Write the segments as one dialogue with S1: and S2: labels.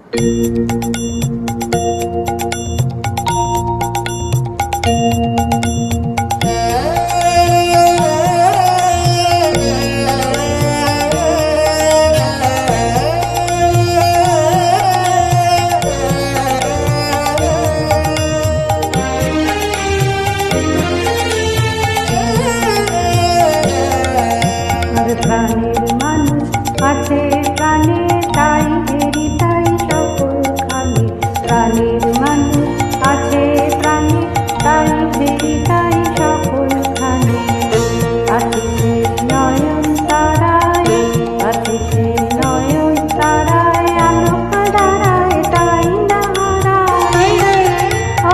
S1: প্রাণের মানুষ আছে প্রাণে, তাই হেরি তাই সকলখানে। প্রাণের মানুষ আছে প্রাণে, তাই হেরি তাই সকলখানে। আসিছে নয়ন তারায়, আসিছে নয়ন তারায়, আলোক দাঁড়ায় তাই না হারায়।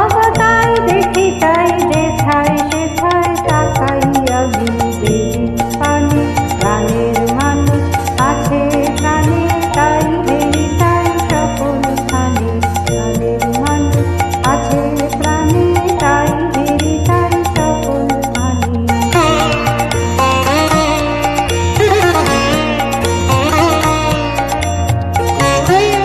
S1: অবতাই দেখি তাই যেথায় সেথায় তাকাইয়া বিদেবী পানে। প্রাণের মানুষ আছে প্রাণে, তাই হেরি তাই সকলখানে। প্রাণের মানুষ আছে প্রাণে, তাই হেরি তাই সকলখানে।
S2: Hey!